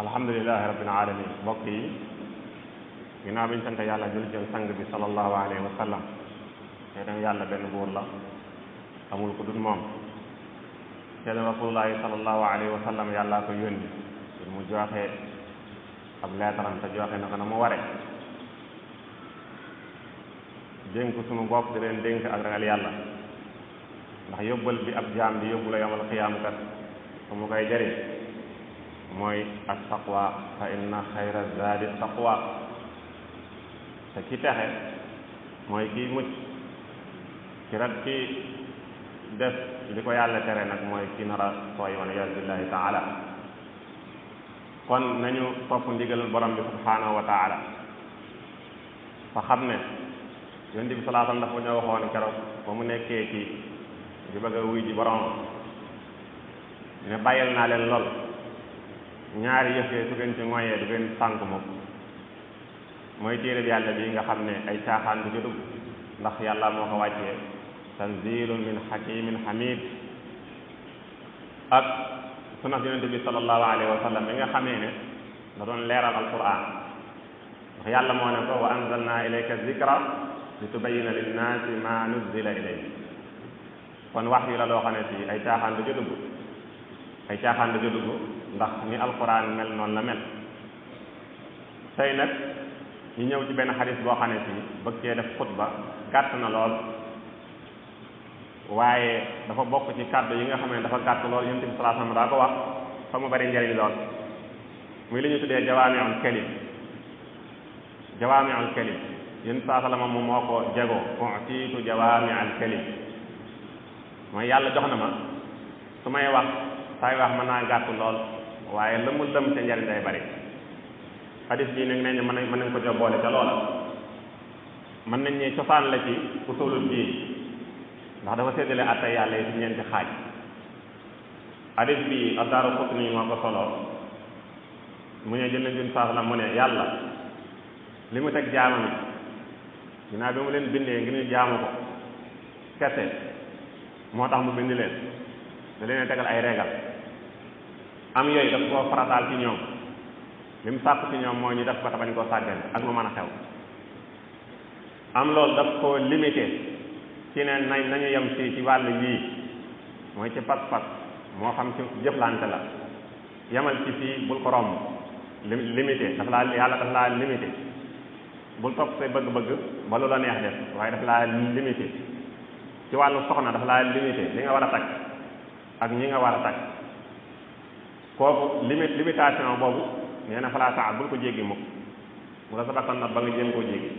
alhamdulilahi rabbil alamin mbokk yi ginnaaw bi ñu sant yàlla jël ci sang bi sallallahu alayhi wa sallam te dem yàlla benn buur la amul ko dul moom te dem rasulullahi sallallahu alayhi wa sallam yàllaa ko yónni pour mu joxe ab leetaram te joxe na ko na mu ware dénk sunu bopp di leen dénk ak ragal yàlla ndax yóbbal bi ab jaam bi yóbbu la yawmal qiyaam kat su mu koy jëriñ mooy at taqwa fa inna xayra zaadi taqwa te ki texe mooy kii mucc ki rat ki def li ko yàlla tere nag mooy ki nar a sooy wala yaazu billahi taala kon nañu topp ndigal borom bi subhanahu wa taala fa xam ne yonent bi sallallahu alayhi wa sallam dafa ñoo waxoon keroog ba mu nekkee ci di bëgg a wuy ji borom ne bàyyil naa leen lool ñaari yëf yee su ngeen ci ngoyee du ngeen sànk moom mooy téere bi yàlla bi nga xam ne ay caaxaan du ci dugg ndax yàlla moo ko wàccee tanzilun min hakimin hamid ak sunna yonent bi sallallahu alayhi wa sallam bi nga xamee ne da doon leeral alquran ndax yàlla moo ne ko wa anzalna ilayka zikra li tubayyina linnaasi ma nuzzila ilayhim kon wax yi la loo xam ne si ay caaxaan du ci dugg ay caaxaan du ci dugg ndax ni alquran mel noonu la mel tey nag ñu ñëw ci benn xadis boo xam ne si bëgg cee def xutba gàtt na lool waaye dafa bokk ci kàddu yi nga xam ne dafa gàtt lool yonent bi sallallahu alayhi wasallam daa ko wax fa mu bari njariñ lool muy li ñu tuddee jawaami'ul kalim jawaami'ul kalim yonent sallallahu alayhi wasallam moom moo ko jagoo utiitu jawaami'ul kalim mooy yàlla jox na ma su may wax saay wax mën naa gàtt lool waaye la mu lëm ca njariñ day bari xadis bii nag nee ñu mën nañ ko jox boole ca loola mën nañ ne cosaan la ci usulul diin ndax dafa séddale attay yàlla yi ci ñeenti xaaj xadis bi Ad-Daaraqutni moo ko solo mu ne jël nañ jun saas la mu ne yàlla li mu teg jaamam yi ginnaaw bi mu leen bindee ngir ñu jaamu ko kese moo tax mu bind leen da leen tegal ay régal am yooyu daf koo farataal ci ñoom li mu sàpp ci ñoom moo ñu def ko te bañ koo sàggane ak lu mën a xew am loolu daf koo limité ci ne nañu yem ci wàll yii mooy ci pas-pas moo xam ci jëflante la yemal ci fii bul ko romb limité daf laa yàlla daf laa limité bul topp say bëgg-bëgg ba lu la neex def waaye daf laa limité ci wàllu soxna daf laa limité li nga war a takk ak ñi nga war a takk kooku limitation boobu nee na falaa saa bul ko jéggi mukk mu la sa bakkan not ba nga jéem koo jéggi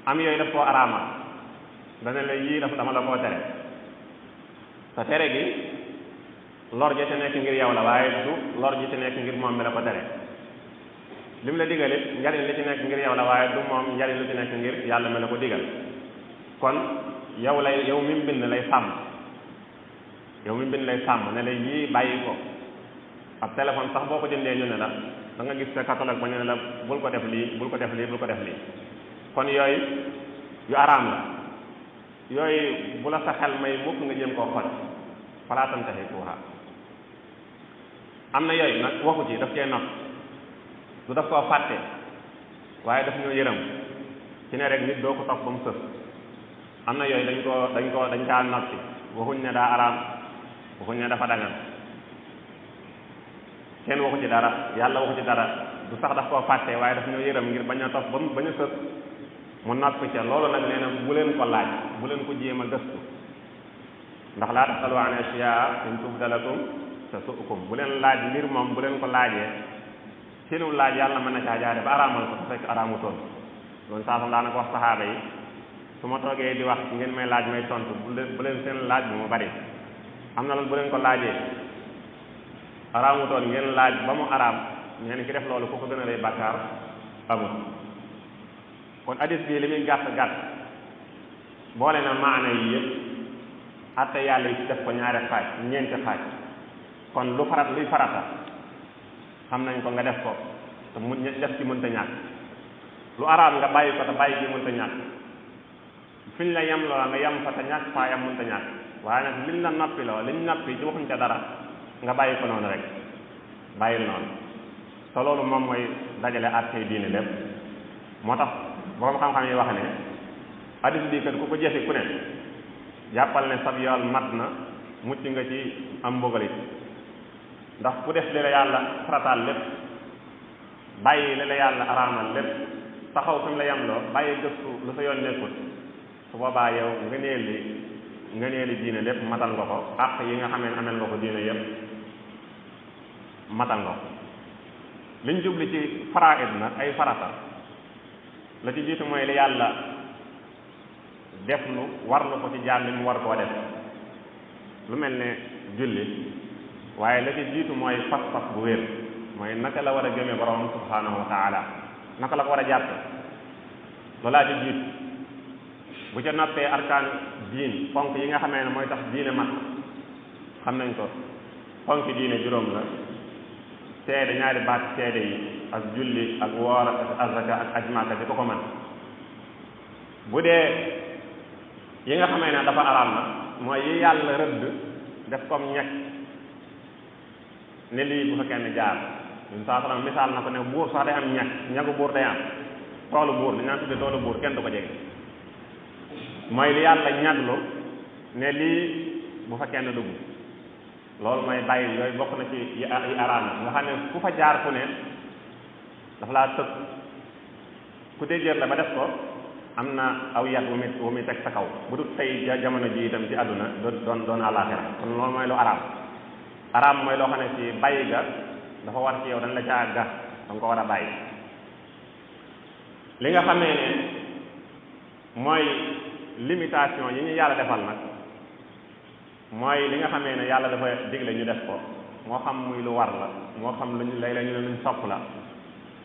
am yooyu daf koo araamal dana la yii dama la koo tere sa tere gi lor ji ci nekk ngir yow la waaye du lor ji ci nekk ngir moom mi la ko tere li mu la digal it njariñ li ci nekk ngir yow la waaye du moom njariñ li ci nekk ngir yàlla mi la ko digal kon yow mi mu bind lay sàmm yow mi mu bind lay sàmm ne la yii bàyyi ko ab téléphone sax boo ko jëndee ñu ne la da nga gis sa catalogue ba ñu ne la bul ko def lii bul ko def lii bul ko def lii kon yooyu yu araam la yooyu bu la sa xel may mukk nga jéem koo xoj falaa tantahiquuhaa am na yooyu nag waxu ci daf cee not du daf koo fàtte waaye daf ñoo yërëm ci ne rek nit doo ko topp ba mu sës am na yooyu dañ kaa noppi waxuñ ne daa araam waxuñ ne dafa dagan kenn waxu ci dara yàlla waxu ci dara du sax daf koo fàtte waaye daf ñoo yërëm ngir bañ a topp bañ a sës mu noppi ca loolu nag nee na bu leen ko laaj bu leen ko jéem a gëstu ndax laa tasalu an ashyaa in tubda lakum tasu'kum bu leen laaj mbir moom bu leen ko laajee seenu laaj yàlla mën na caa jaare ba araamal ko te fekk araamutoon loolu saa daa na ko wax saxaaba yi su ma toogee di wax ngeen may laaj may tontu bu leen seen laaj bu mu bari am na loolu bu leen ko laajee araamutoon ngeen laaj ba mu araam nee na ki def loolu ku ko gën a lay bàkkaar amul kon hadis bii li muy gàtt gàtt boole na maana yi yëpp atte yàlla yi ci def ko ñaari xaaj ñeenti xaaj kon lu luy farata xam nañ ko nga def ko te mu def ci mënta ñàkk lu araam nga bàyyi ko te bàyyi gi mënta ñàkk fi ñu la yem loola nga yem fa te ñàkk faa yem mënta ñàkk waaye nag liñ la noppi loo liñ noppi ci waxuñ ca dara nga bàyyi ko noonu rek bàyyil noonu te loolu moom mooy dajale àttee diine lépp moo tax borom xam-xam yi wax ne hadis bii kat ku ko jëfe ku ne jàppal ne sab yool mat na mucc nga ci am mbugal it ndax ku def li la yàlla farataal lépp bàyyi li la yàlla araamal lépp taxaw fi mu la yamloo bàyyi gëstu lu sa yoon nekkut su boobaa yow nga neeli diine lépp matal nga ko àq yi nga xamee amel nga ko diine yépp matal nga ko liñ jubli ci faraid nag ay farata la ci jiitu mooy li yàlla def lu war lu ko ci jaam bi mu war koo def lu mel ne julli waaye la ci jiitu mooy pas-pas bu wér mooy naka la war a gëmee borom subhanahu wa taala naka la ko war a jàppe loolaa ci jiitu bu ca noppee arkaan diin ponk yi nga xamee ne mooy tax diine mat xam nañ ko ponk diine juróom la seede ñaari baat seede yi ak julli ak woor ak azaka ak ajmaaka di ko man bu dee yi nga xamee ne dafa araam na mooy yi yàlla rëdd def comme ñekk ne lii bu fa kenn jaar ñun saa salaam misaal na ko ne buur sax day am ñekk ñagu buur day am toolu buur li ñaan tudde toolu buur kenn du ko jege mooy li yàlla ñaglu ne lii bu fa kenn dugg loolu mooy bàyyi yooyu bokk na ci yi araam nga xam ne ku fa jaar ku ne dafa laa tëb ku déjéer la ba def ko am na aw yat wu muy teg sa kaw bu dul tey jamono ji itam ci àdduna doon àllaaxira kon loolu mooy lu araam mooy loo xam ne ci bàyyi ga dafa war ci yow dañ la caa ga danga ko war a bàyyi li nga xamee ne mooy limitation yi ñu yàlla defal nag mooy li nga xamee ne yàlla dafa digle ñu def ko moo xam muy lu war la moo xam luñ lay la ñu ne luñ sopp la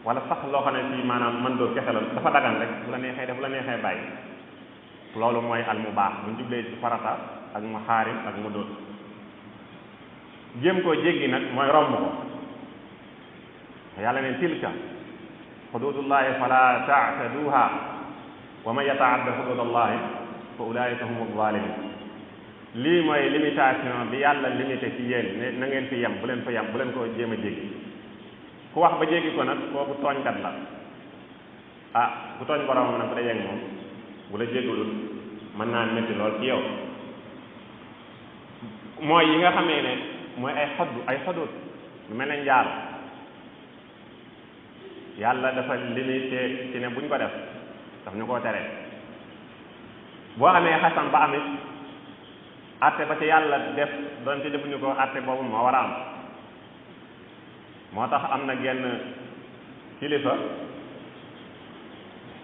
wala sax loo xam ne fii maanaam mën doo kese la dafa dagan rek bu la neexee def bu la neexee bàyyi loolu mooy al mu baax buñ jublee ci farata ak mu xaarim ak mu dóot jéem koo jéggi nag mooy romb ko yàlla ne tilka xududullahi fala taataduha wa man yataadda xududallahi fa ulaika humu zalimun lii mooy limitation bi yàlla limité ci yéen ne na ngeen fi yem bu leen fa yem bu leen ko jéem a jéggi ku wax ba jéggi ko nag kooku tooñkat la ah ku tooñ boromam nag bu dee moom bu la jéggulul mën naa métti lool ci yow mooy yi nga xamee ne mooy ay xodut lu mel ne njaal yàlla dafa limité ci ne buñ ko def daf ñu koo tere boo amee xasan ba amit atte ba ci yàlla def doon ci defuñu ko atte boobu moo war a am moo tax am na genn kilifa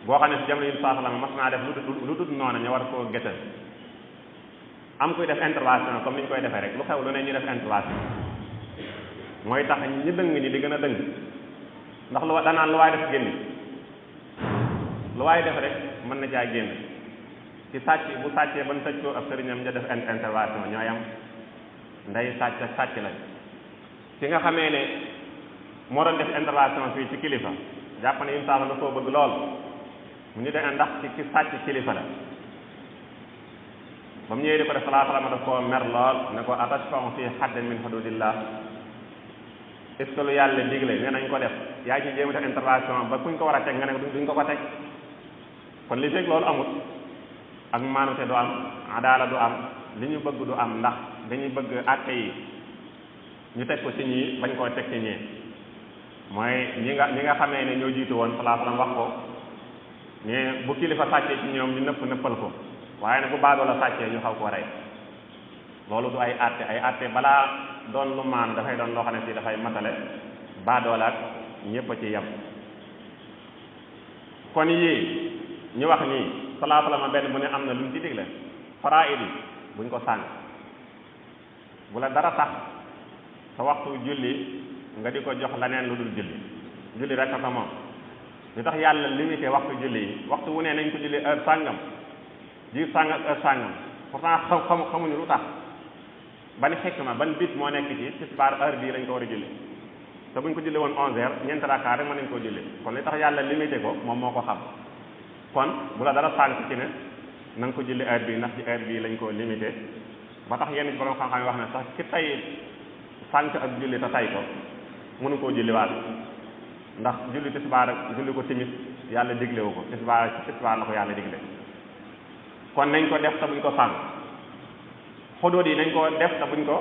boo xam ne si jamono yi saa sallam mas naa def lu dul noonu ñu war koo gëtal am kuy def intervention comme ni ñu koy defee rek lu xew lu ne ñu def intervention mooy tax ñi dëng ñi di gën a dëng ndax lu danaan lu waay def génn lu waay def rek mën na caa génn ci sàcc bu sàccee ban tëj ko ab sëriñam ña def intervention ñooy am ndey sàcc ak sàcc lañ ki nga xamee ne moo doon def intervention fii ci kilifa jàpp ne im saasa la koo bëgg lool mu ñu dee ndax ci ki sàcc kilifa la ba mu ñëwee di ko def salaa salaam daf koo mer lool ne ko atashfa'u fi haddin min hududillah est ce que lu yàlla digle nee nañ ko def yaa ngi ci jéem a def intervention ba kuñ ko war a teg nga ne duñ ko teg kon li fekk loolu amut ak maanute du am adaala du am li ñu bëgg du am ndax dañuy bëgg àtte yi ñu teg ko ci ñii bañ koo teg ci ñii mooy ñi nga xamee ne ñoo jiitu woon salaa salaam wax ko mais bu kilifa sàccee ci ñoom ñu nëppal ko waaye nag bu baadoo la sàccee ñu xaw koo rey loolu du ay àtte balaa doon lu maan dafay doon loo xam ne si dafay matale baadoo la ak ñépp a ci yem kon yii ñu wax nii salaa salaam benn bu ne am na lu mu ci digle faraa'id yi buñ ko sànq bu la dara tax sa waxtu julli nga di ko jox leneen lu dul julli rek sa moom li tax yàlla limité waxtu julli yi waxtu wu ne nañ ko julli heure sàngam jiir sàngam heure sàngam pourtant xamuñu lu tax ban xikma ban bit moo nekk ci tisbaar heure bii lañ ko war a julli te buñ ko julli woon 11h ñeenti rakkaa rek mën nañ koo julli kon li tax yàlla limité ko moom moo ko xam kon bu la dara sànq ci ne na nga ko julli heure bii ndax ci heure bii lañ koo limité ba tax yenn borom xam-xam yi wax ne sax ki tay sànq ak julli te tay ko mënu koo julliwaat ndax julli tisbaar ak julli ko timis yàlla diglewu ko tisbaar la ko yàlla digle kon nañ ko def te buñ ko sànq xudóot yi nañ ko def te buñ ko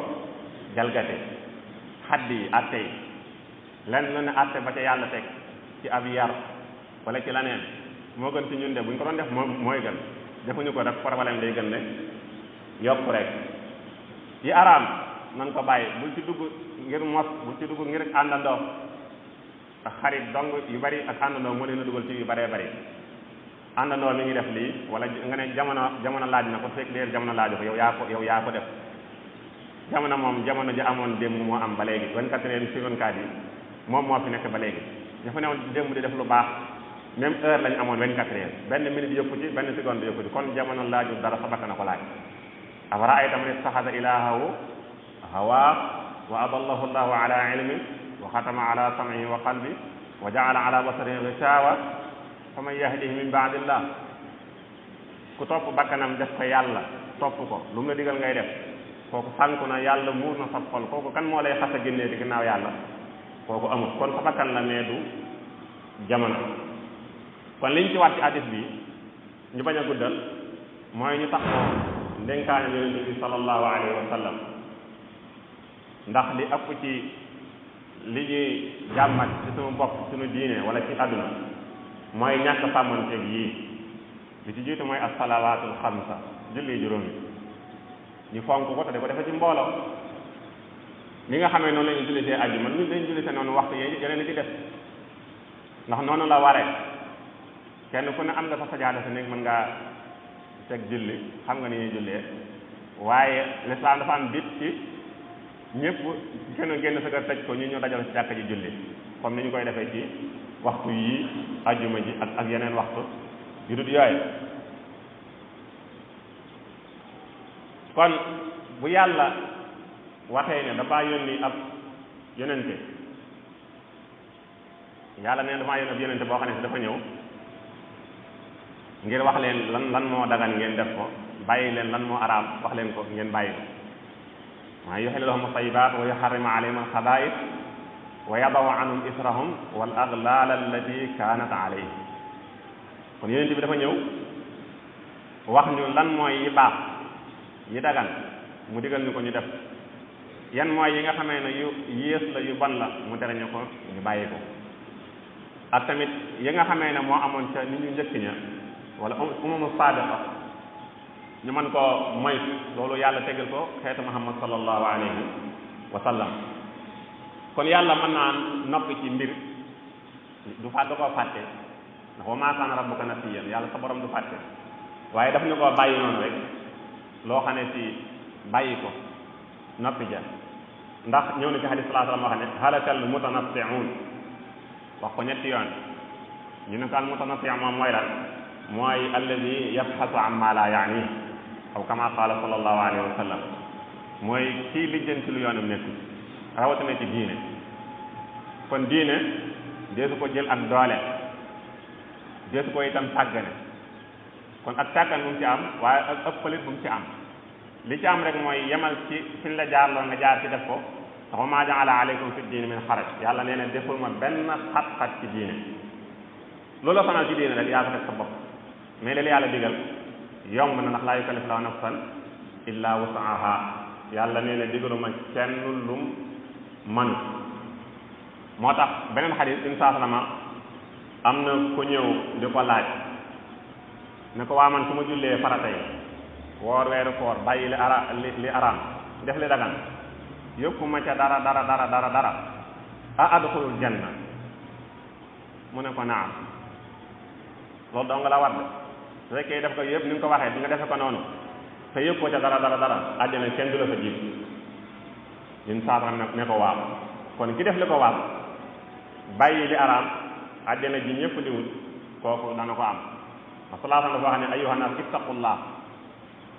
jalgate xadd yi atte yi lenn lu ne atte ba ca yàlla teg ci ab yar wala ci leneen moo gën ci ñun de buñ ko doon def mooy gën defuñu ko rek problème day gën ne yokk rek yi araam nan ko bàyyi bul ci dugg ngir mos bul ci dugg ngir àndandoo ak xarit dong yu bari ak àndandoo moo leen a dugal ci yu baree bari àndandoo mi ngi def lii wala nga ne jamono laaj na ko fekk déer jamono laaju ko yow yaa ko def jamono moom jamono ji amoon démb moo am ba léegi 24 heures sur 24 yi moom moo fi nekk ba léegi dafa newoon démb di def lu baax même heure lañ amoon 24 heures benn minute yëpp ci benn seconde yëpp ci kon jamono laaju dara sa bakkan na ko laaj afara ay tam ne ittaxada ilaahahu hawaa wa adallahu allahu ala ilmin wa xatama ala sam'ihi wa qalbi wa jaala ala basarihi gishawa fa man yahdihi min baadillah ku topp bakkanam def ko yàlla topp ko lu mu la digal ngay def kooku sànku na yàlla muur na sab xol kooku kan moo lay xas a génnee di ginnaaw yàlla kooku amul kon sa bakkan la mais du jamono kon liñ ci waat ci hadis bi ñu bañ a guddal mooy ñu taxoo ndénkaane yonent bi sallallahu alayhi wa sallam ndax li ëpp ci li ñuy jàmmat ci suñu bopp suñu diine wala ci àdduna mooy ñàkk sàmmanteeg yii li ci jiitu mooy as-salawaatul xamsa julli juróomi ñu fonk ko te di ko defe ci mbooloo li nga xamee noonu la ñu jullisee àjjuma ñun dañ jullisee noonu waxtu yeneen ci def ndax noonu la waree kenn ku ne am nga sa sajaada sa néeg mën ngaa teg julli xam nga ni ñuy jullee waaye l'islam dafa am bit ci ñëpp génn sa kër tëj ko ñu dajal ci jàkka ji julli comme ni ñu koy defee ci waxtu yii àjjuma ji ak yeneen waxtu yu dut yooyu kon bu yàlla waxee ne dafa yónni ab yonente yàlla ne dafa yónni ab yonente boo xam ne si dafa ñëw ngir wax leen lan moo dagan ngeen def ko bàyyi leen lan moo araam wax leen ko ngeen bàyyi ko maa yuhillu lahum at-tayyibaat wa yuharrimu alayhim al-xabaa'ith wa yada'u anhum israhum wal aghlaal allati kaanat alayhim kon yonente bi dafa ñëw wax ñu lan mooy yi baax yi dagan mu digal ñu ko ñu def yan mooy yi nga xamee ne yu yées la yu bon la mu tere ñu ko ñu bàyyi ko ak tamit yi nga xamee ne moo amoon ca nit ñu njëkk ña wala umamu saadiqa ñu mën koo moytu loolu yàlla tegal ko xeetu muhammad sallallahu alayhi wa sallam kon yàlla mën naa noppi ci mbir du koo fàtte ndax wa maa kaana rabbuka nasiyan yàlla sa borom du fàtte waaye daf ñu koo bàyyi noonu rek loo xam ne si bàyyi ko noppi ja ndax ñëw na ci hadis sallallahu alayhi wa sallam wax ne halakal mutanatti'un wax ko ñetti yoon ñu ne ko al mutanatti' moom mooy lan mooy alladi yabxasu an ma la yaani aw kama qaala sallallahu alayhi wa sallam mooy kii lijjanti lu yoonam nekk rawatina ci diine kon diine deesu ko jël ak doole deesu ko itam sàggane kon ak sàggan bu mu ci am waaye ak ëppalit bu mu ci am li ci am rek mooy yemal ci fiñ la jaarloo nga jaar ci def ko ndax wa maa ja'ala alaykum fi diine min xaraj yàlla nee na deful ma benn xat-xat ci diine loolu la fanal ci diine rek yaa ko def sa bopp mais li yàlla digal yomb na ndax laa yukallifu llaahu nafsan illa wus'aha yàlla nee na digaluma kenn lum manu moo tax beneen xadis in saasalama am na ku ñëw di ko laaj ne ko waa man su ma jullee farata yi woor weeru koor bàyyi li araam def li dagan yëpp ma ca dara a adxulul janna mu ne ko naam loolu dong la war de su fekkee def ko yëpp ni nga ko waxee di nga defe ko noonu te yëpp ko ca dara àjjana kenn du la fa jiit ñun saasaram ne ko waaw kon ki def li ko waaw bàyyi li araam àjjana ji ñëpp di wut kooku dana ko am wa sallallahu alayhi wa sallam dafa wax ne ayyuhan naas ittaqullah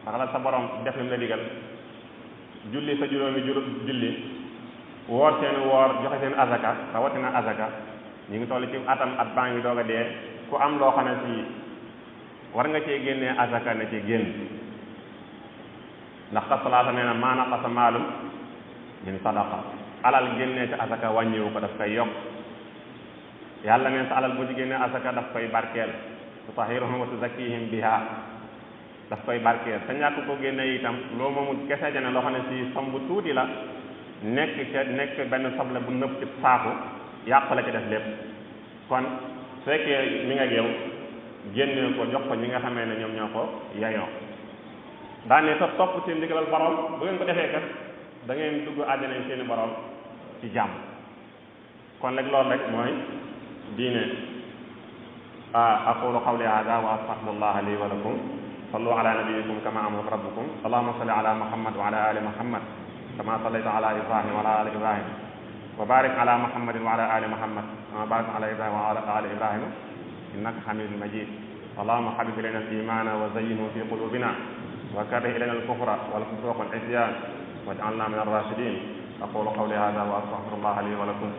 ragal sa borom def li mu la digal julli sa juróomi julli woor seen woor joxe seen azaka rawatina azaka ñu ngi toll ci atam at baa ngi doog a dee ku am loo xam ne si war nga cee génnee azaka na ci génn ndax ka salaata nee na maa naqasa maalum min sadaqa alal génnee ci azaka wàññiwu ko daf koy yokk yàlla neen sa alal bu ci génne asaka daf koy barkeel tutahhiruhum wa tuzakkihim biha daf koy barkeel te ñàkk ko génne itam loo moomu kese jane loo xam ne si som bu tuuti la nekk benn soble bu nëpp ci saaku yàqu la ci def lépp kon su fekkee mi nga yow génne ko jox ko ñi nga xamee ne ñoom ñoo ko yayoo daane sa topp seen ndigalal borom bu ngeen ko defee kat da ngeen dugg àjjana seeni borom ci jàmm kon rek loolu rek mooy diine aqulu qawli hada wa astaghfirullah li wa lakum sallu ala nabiyikum kama amara rabbukum allahumma salli ala muhammad wa ala ali muhammad kama sallayta ala ibrahim wa ala ali ibrahim wa barik ala muhammadin wa ala ali muhammad kama barakta ala ibrahim wa ala ali ibrahim innaka hamidun majid allahumma habib ilayna al-iman wa zayyinhu fi qulubina wa karrih ilayna al-kufra wal fusuq wal isyan waj'alna min ar-rashidin aqulu qawli hadha wa astaghfirullah li wa lakum